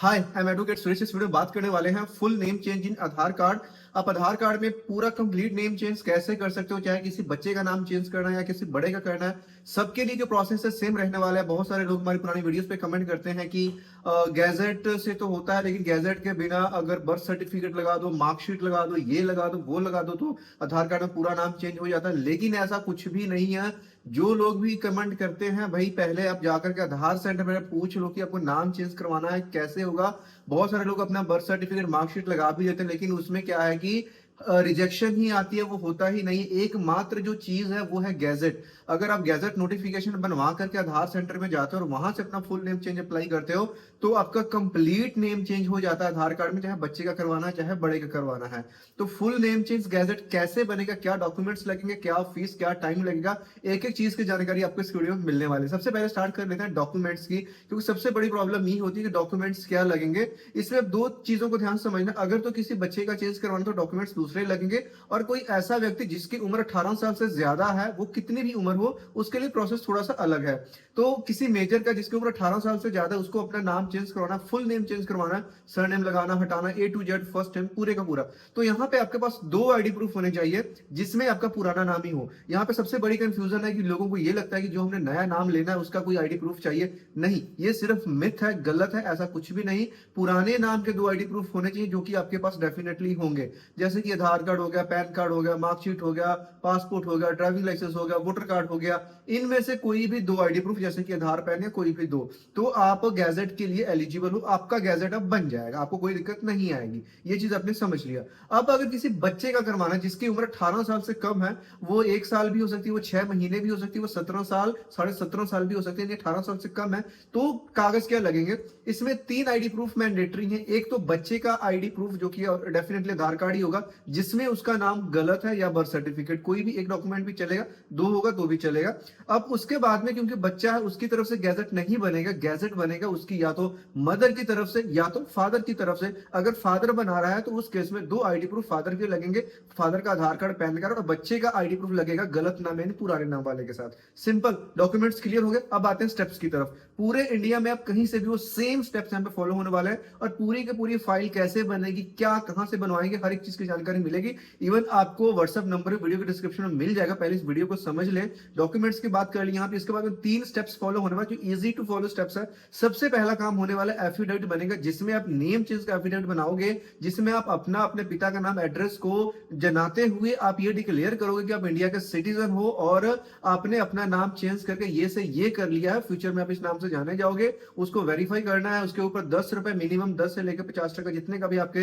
Hi, I am advocate Suresh. इस video में बात करने वाले हैं full name change in Aadhaar card. आप आधार कार्ड में पूरा कंप्लीट नेम चेंज कैसे कर सकते हो, चाहे किसी बच्चे का नाम चेंज करना है या किसी बड़े का करना है। सबके लिए जो प्रोसेस है सेम रहने वाला है। बहुत सारे लोग हमारी पुरानी वीडियोस पे कमेंट करते हैं कि गैजेट से तो होता है, लेकिन गैजेट के बिना अगर बर्थ सर्टिफिकेट लगा दो, मार्कशीट लगा दो, ये लगा दो, वो लगा दो, तो आधार कार्ड में पूरा नाम चेंज हो जाता है। लेकिन ऐसा कुछ भी नहीं है। जो लोग भी कमेंट करते हैं, भाई पहले आप जाकर के आधार सेंटर में पूछ लो कि आपको नाम चेंज करवाना है, कैसे होगा। बहुत सारे लोग अपना बर्थ सर्टिफिकेट मार्कशीट लगा भी देते हैं, लेकिन उसमें क्या है कि रिजेक्शन ही आती है, वो होता ही नहीं। एकमात्र जो चीज है वो है गैजेट। अगर आप गैजेट नोटिफिकेशन बनवा करके आधार सेंटर में जाते हो और वहां से अपना फुल नेम चेंज अप्लाई करते हो, तो आपका कंप्लीट नेम चेंज हो जाता है आधार कार्ड में, चाहे बच्चे का करवाना है चाहे बड़े का करवाना है। तो फुल नेम चेंज गैजेट कैसे बनेगा, क्या डॉक्यूमेंट्स लगेंगे, क्या फीस, क्या टाइम लगेगा, एक एक चीज की जानकारी आपको इस वीडियो में मिलने वाली है। सबसे पहले स्टार्ट कर लेते हैं डॉक्यूमेंट्स की, क्योंकि सबसे बड़ी प्रॉब्लम ये होती है कि डॉक्यूमेंट्स क्या लगेंगे। इसमें अब दो चीजों को ध्यान से समझना। अगर तो किसी बच्चे का चेंज करवाना तो डॉक्यूमेंट्स दूसरे लगेंगे, और कोई ऐसा व्यक्ति जिसकी उम्र 18 साल से ज्यादा है, वो कितनी भी उम्र हो, उसके लिए प्रोसेस थोड़ा सा अलग है। तो किसी मेजर का जिसकी उम्र 18 साल से ज्यादा है, उसको अपना नाम चेंज करवाना, फुल नेम चेंज करवाना, सरनेम लगाना, हटाना, ए टू जेड, फर्स्ट नेम पूरे का पूरा। तो यहाँ पे आपके पास दो आईडी प्रूफ होने चाहिए जिसमें आपका पुराना नाम ही हो। यहाँ पे सबसे बड़ी कंफ्यूजन है कि लोगों को ये लगता है कि जो हमने नया नाम लेना है उसका कोई आईडी प्रूफ चाहिए। नहीं, ये सिर्फ मिथ है, गलत है, ऐसा कुछ भी नहीं। पुराने नाम के दो आईडी प्रूफ होने चाहिए जो कि आपके पास डेफिनेटली होंगे। जैसे कि आधार कार्ड हो गया, पैन कार्ड हो गया, मार्कशीट हो गया, पासपोर्ट हो गया, ड्राइविंग लाइसेंस हो गया, वोटर कार्ड हो गया। इनमें से कोई भी दो आईडी प्रूफ, जैसे कि आधार, पैन या कोई भी दो, तो आप गैजेट के लिए एलिजिबल हो। आपका गैजेट अब बन जाएगा, आपको कोई दिक्कत नहीं आएगी। ये चीज आपने समझ लिया। अब अगर किसी बच्चे का करवाना है जिसकी उम्र 18 साल से कम है, वो 1 साल भी हो सकती है, वो 6 महीने भी हो सकती है, वो 17 साल, 17.5 साल भी हो सकती है, 18 साल से कम है, तो कागज क्या लगेंगे। इसमें 3 आईडी प्रूफ मैंडेटरी है। एक तो बच्चे का आईडी प्रूफ जो कि डेफिनेटली आधार कार्ड ही होगा, जिसमें उसका नाम गलत है, या बर्थ सर्टिफिकेट, कोई भी एक डॉक्यूमेंट भी चलेगा, दो होगा तो भी चलेगा। अब उसके बाद में क्योंकि बच्चा है, उसकी तरफ से गैजेट नहीं बनेगा, गैजेट बनेगा उसकी या तो मदर की तरफ से या तो फादर की तरफ से। अगर फादर बना रहा है तो उस केस में दो आईडी प्रूफ फादर के लगेंगे, फादर का आधार कार्ड, पैन कार्ड, और बच्चे का आईडी प्रूफ लगेगा गलत नाम यानी पुराने नाम वाले के साथ। सिंपल, डॉक्यूमेंट्स क्लियर हो गए। अब आते हैं स्टेप्स की तरफ। पूरे इंडिया में आप कहीं से भी वो सेम स्टेप्स यहाँ पे फॉलो होने वाले हैं, और पूरी की पूरी फाइल कैसे बनेगी, क्या कहां से बनवाएंगे, हर एक चीज की जानकारी मिलेगी। इवन आपको व्हाट्सएप नंबर वीडियो के डिस्क्रिप्शन में मिल जाएगा। पहले इस वीडियो को समझ लें। डॉक्यूमेंट्स की बात कर ली यहाँ पे। इसके बाद में 3 स्टेप्स फॉलो होने वाले, जो इजी टू फॉलो स्टेप्स है। सबसे पहला काम होने वाला एफिडेविट बनेगा, जिसमें आप नेम चेंज का एफिडेविट बनाओगे, जिसमें आप अपने पिता का नाम, एड्रेस को जनाते हुए आप ये डिक्लेयर करोगे कि आप इंडिया के सिटीजन हो और आपने अपना नाम चेंज करके ये से ये कर लिया है, फ्यूचर में आप इस नाम से जाने जाओगे। उसको वेरीफाई करना है। उसके ऊपर 10 रुपए मिनिमम, 10 से लेकर 50 टका जितने का भी आपके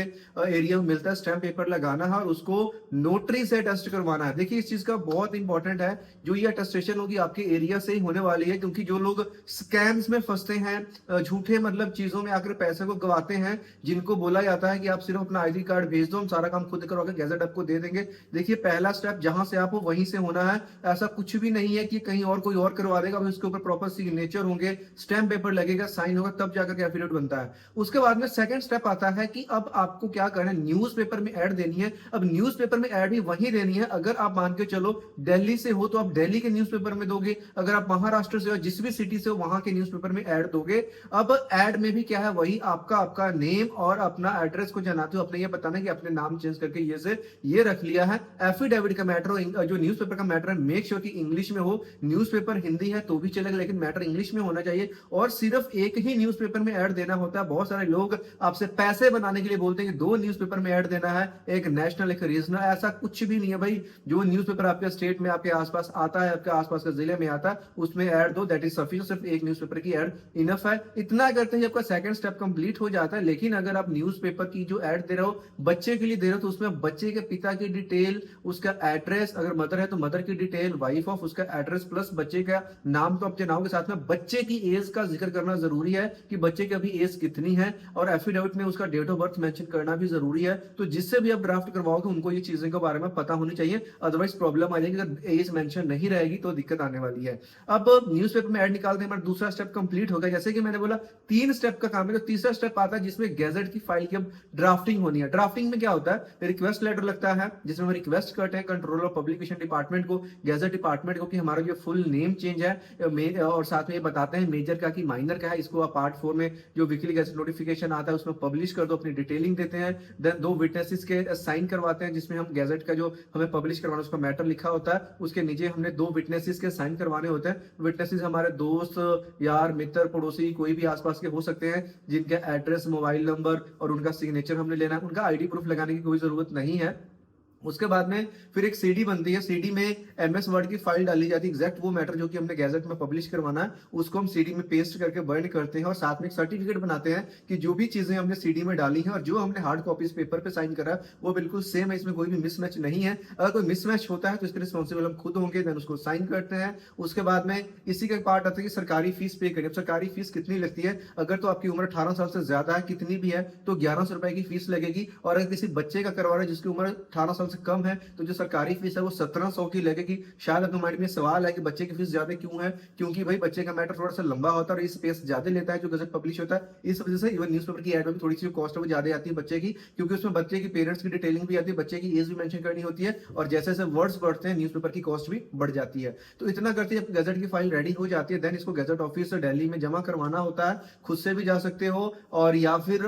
एरिया में मिलता है, स्टैंप पेपर लगाना है और उसको नोटरी से अटेस्ट करवाना है। देखिए, इस चीज का बहुत इंपॉर्टेंट है। जो ये अटेस्टेशन होगी आपके एरिया से ही होने वाली है, क्योंकि जो लोग स्कैम्स में फंसते हैं, झूठे मतलब चीजों में आकर पैसे को गवाते हैं, जिनको बोला जाता है कि आप सिर्फ अपना आईडी कार्ड भेज दो, हम सारा काम खुद करवाकर गैजेट आपको दे देंगे। देखिए, पहला स्टेप जहां से आप हो वहीं से होना है। ऐसा कुछ भी नहीं है कि कहीं और कोई और करवा देगा। उसके ऊपर प्रॉपर सिग्नेचर होंगे, स्टैंप पेपर लगेगा, साइन होगा, तब जाकर के एफिडेविट बनता है। उसके बाद में सेकंड स्टेप आता है कि अब आपको क्या करना है, न्यूज़पेपर में ऐड देनी है। अब न्यूज़पेपर में ऐड भी वही देनी है। अगर आप मान के चलो दिल्ली से हो तो आप दिल्ली के न्यूज़पेपर में दोगे। अगर आप महाराष्ट्र से हो, जिस भी सिटी से हो, वहां के न्यूज़पेपर में ऐड दोगे। अब ऐड में भी क्या है, वही आपका नेम और अपना एड्रेस को जनाते हो। अपने ये बताना है कि अपने नाम चेंज करके ये से ये रख लिया है। एफिडेविट का मैटर हो, जो न्यूज़पेपर का मैटर है, मेक श्योर कि इंग्लिश में हो। न्यूज़पेपर हिंदी है तो भी चलेगा, लेकिन मैटर इंग्लिश में होना चाहिए। और सिर्फ एक ही न्यूज़पेपर में ऐड देना होता है। बहुत सारे लोग आपसे पैसे बनाने के लिए बोलते हैं कि 2 न्यूज़पेपर में ऐड देना है, एक नेशनल एक रीजनल। ऐसा कुछ भी नहीं है भाई। जो न्यूज़पेपर आपके स्टेट में, आपके आसपास आता है, आपके आसपास के जिले में आता है, उसमें ऐड दो, दैट इज सफिशिएंट। सिर्फ एक न्यूज़पेपर की ऐड इनफ है। इतना करते ही आपका सेकंड स्टेप कंप्लीट हो जाता है। लेकिन अगर आप न्यूज़पेपर की जो ऐड दे रहे हो, बच्चे के लिए दे रहे हो, तो उसमें बच्चे के पिता की डिटेल, उसका एड्रेस, अगर मदर है तो मदर की डिटेल, वाइफ ऑफ उसका एड्रेस, प्लस बच्चे का नाम तो अपने नाम के साथ में बच्चे की एज का जिक्र करना जरूरी है कि बच्चे की अभी एज कितनी है, और एफिडेविट में उसका डेट ऑफ बर्थ मेंशन करना भी जरूरी है। तो जिससे भी आप ड्राफ्ट करवाओगे उनको ये चीजें के बारे में पता होनी चाहिए, अदरवाइज प्रॉब्लम आ जाएगी। अगर एज मेंशन नहीं रहेगी तो दिक्कत आने वाली है। अब न्यूज़पेपर में ऐड निकालते हैं, दूसरा स्टेप कंप्लीट हो गया। जैसे कि मैंने बोला 3 स्टेप का काम है, तो तीसरा स्टेप आता है जिसमें गैजेट की फाइल की अब ड्राफ्टिंग होनी है। ड्राफ्टिंग में क्या होता है, रिक्वेस्ट लेटर लगता है, जिसमें हम रिक्वेस्ट करते हैं कंट्रोलर ऑफ पब्लिकेशन डिपार्टमेंट को, गैजेट डिपार्टमेंट को, कि हमारा जो फुल नेम चेंज है, और साथ में ये बताते हैं मेजर का कि माइनर का है, इसको आप पार्ट 4 में जो वीकली गैजेट नोटिफिकेशन आता है उसमें पब्लिश कर दो, अपनी डिटेलिंग देते हैं। देन 2 विटनेसेस के साइन करवाते हैं, जिसमें हम गैजेट का जो हमें पब्लिश करवाना उसका मैटर लिखा होता है, उसके नीचे हमने 2 विटनेसेस के साइन करवाने होते हैं। विटनेसेस हमारे दोस्त, यार, मित्र, पड़ोसी कोई भी आसपास के हो सकते हैं, जिनका एड्रेस, मोबाइल नंबर और उनका सिग्नेचर हमने लेना है। उनका आईडी प्रूफ लगाने की कोई जरूरत नहीं है। उसके बाद में फिर एक सीडी बनती है, सीडी में एमएस वर्ड की फाइल डाली जाती है, एग्जैक्ट वो मैटर जो कि हमने गैजेट में पब्लिश करवाना है उसको हम सीडी में पेस्ट करके बर्न करते हैं और साथ में एक सर्टिफिकेट बनाते हैं कि जो भी चीजें हमने सीडी में डाली हैं और जो हमने हार्ड कॉपीज पेपर पे साइन करा वो बिल्कुल सेम है, इसमें कोई भी मिसमैच नहीं है। अगर कोई मिसमैच होता है तो इसके रिस्पॉन्सिबल हम खुद होंगे, देन उसको साइन करते हैं। उसके बाद में इसी का पार्ट आता है कि सरकारी फीस पे करें। सरकारी फीस कितनी लगती है? अगर तो आपकी उम्र 18 साल से ज्यादा है, कितनी भी है, तो 1100 रुपए की फीस लगेगी। और अगर किसी बच्चे का करवा रहे हैं जिसकी उम्र 18 साल से कम है तो जो सरकारी फीस है वो 1700 की लगेगी। शायद आपके माइंड में सवाल है कि बच्चे की फीस ज्यादा क्यों है? क्योंकि भाई बच्चे का मैटर थोड़ा सा लंबा होता है और स्पेस ज्यादा लेता है जो गजट पब्लिश होता है। इस वजह से इवन न्यूज़पेपर की एड में भी थोड़ी सी कॉस्ट वो ज्यादा आती है बच्चे की, क्योंकि उसमें बच्चे की पेरेंट्स की डिटेलिंग भी आती है, बच्चे की एज भी मेंशन करनी होती है और जैसे जैसे वर्ड्स बढ़ते हैं न्यूज़पेपर की कॉस्ट भी बढ़ जाती है। तो इतना करते ही गजट की फाइल रेडी हो जाती है। देन इसको गजट ऑफिस से दिल्ली में जमा करवाना होता है। खुद से भी जा सकते हो और या फिर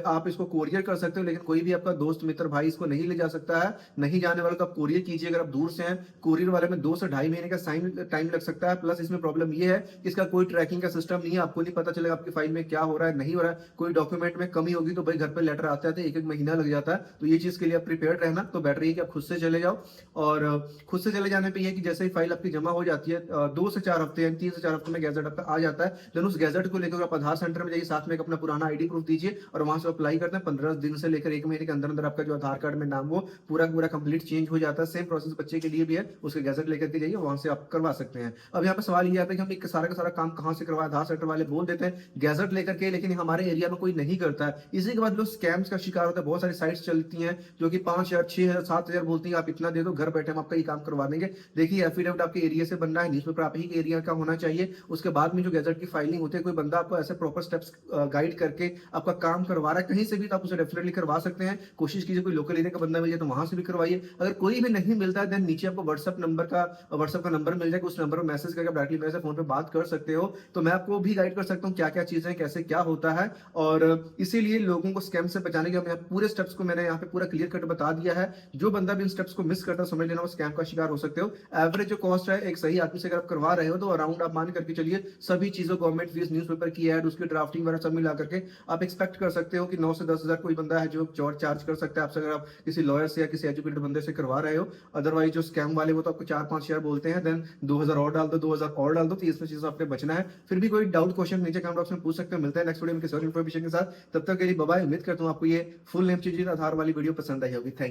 आप इसको कोरियर कर सकते हो, लेकिन कोई भी आपका दोस्त, मित्र, भाई इसको नहीं ले जा सकता है। नहीं जाने वाला तो आप कोरियर कीजिए। अगर आप दूर से हैं, कोरियर वाले में 2 से ढाई महीने का टाइम लग सकता है। प्लस इसमें प्रॉब्लम ये है कि इसका कोई ट्रैकिंग का सिस्टम नहीं है, आपको नहीं पता चलेगा आपकी फाइल में क्या हो रहा है, नहीं हो रहा है। कोई डॉक्यूमेंट में कमी होगी तो भाई घर पे लेटर आते आते 1-1 महीना लग जाता है। तो ये चीज के लिए आप प्रिपेयर्ड रहना। तो बेटर है कि आप खुद से चले जाओ और खुद से चले जाने पे ये है कि जैसे ही फाइल आपकी जमा हो जाती है 2 से 4 हफ्ते या 3 से 4 हफ्ते में गैजेट आपका आ जाता है। देन उस गैजेट को लेकर आप आधार सेंटर में जाइए, साथ में एक अपना पुराना आईडी प्रूफ दीजिए और वहां से अप्लाई करते हैं। 15 दिन से लेकर 1 महीने के अंदर अंदर आपका जो आधार कार्ड में नाम वो पूरा कंप्लीट चेंज हो जाता है। सेम प्रोसेस बच्चे के लिए भी है, उसके गैजेट लेकर के जाइए, वहां से आप करवा सकते हैं। अब यहाँ पे सवाल ये आता है कि हम सारा का सारा काम कहाँ से करवाए? आधार सेंटर वाले बोल देते हैं गैजेट लेकर के, लेकिन हमारे एरिया में कोई नहीं करता है। इसी के बाद लोग स्कैम्स का शिकार होता है। बहुत सारी साइट्स चलती हैं जो कि 5000, 6000, 7000 बोलती हैं आप इतना दे दो, घर बैठे हम आपका ये काम करवा देंगे। देखिए, एफिडेविट आपके एरिया से बनना है, न्यूज़पेपर आप ही के एरिया का होना चाहिए। उसके बाद में जो गैजेट की फाइलिंग होती है, कोई बंदा आपको ऐसे प्रॉपर स्टेप्स गाइड करके आपका काम करवा रहा है कहीं से भी, तो आप उसे डेफिनेटली करवा सकते हैं। कोशिश कीजिए कोई लोकल एरिया का बंदा मिल जाए तो वहां से भी करवाइए। अगर कोई भी नहीं मिलता है देन नीचे आपको व्हाट्सएप का नंबर मिल जाएगा, उस नंबर पर मैसेज करके डायरेक्टली मेरे से फोन पे बात कर सकते हो। तो मैं आपको भी गाइड कर सकता हूँ क्या क्या चीजें, कैसे क्या होता है। और इसीलिए लोगों को स्कैम से बचाने के हम पूरे स्टेप्स को मैंने यहाँ पे पूरा क्लियर कट बता दिया है। जो बंदा भी इन स्टेप्स को मिस करता है समझ लेना वो स्कैम का शिकार हो सकते हो। एवरेज जो कॉस्ट है एक सही आदमी से अगर आप करवा रहे हो तो अराउंड आप मान करके चलिए सभी चीजों, गवर्नमेंट फीस, न्यूज़पेपर की एड, उसकी ड्राफ्टिंग वगैरह सब मिला करके आप एक्सपेक्ट कर सकते हो कि 9 से 10 हजार कोई बंदा है जो चार्ज कर सकता है आपसे, अगर आप किसी लॉयर से या किसी एजुकेटेड बंदे से करवा रहे हो। अदरवाइज जो स्कैम वाले वो तो आपको 4-5 शेयर बोलते हैं, देन 2000 और डाल दो, 2000 और डाल दो। तो इसमें चीजों आपने बचना है। फिर भी कोई डाउट, क्वेश्चन नीचे कमेंट बॉक्स में पूछ सकते हैं। मिलते हैं नेक्स्ट वीडियो में किसी और इन्फॉर्मेशन के साथ। तब तक के लिए बाय बाय। उम्मीद करता हूँ आपको ये फुल नेम चेंज इन आधार वाली वीडियो पसंद आई होगी। Thank you.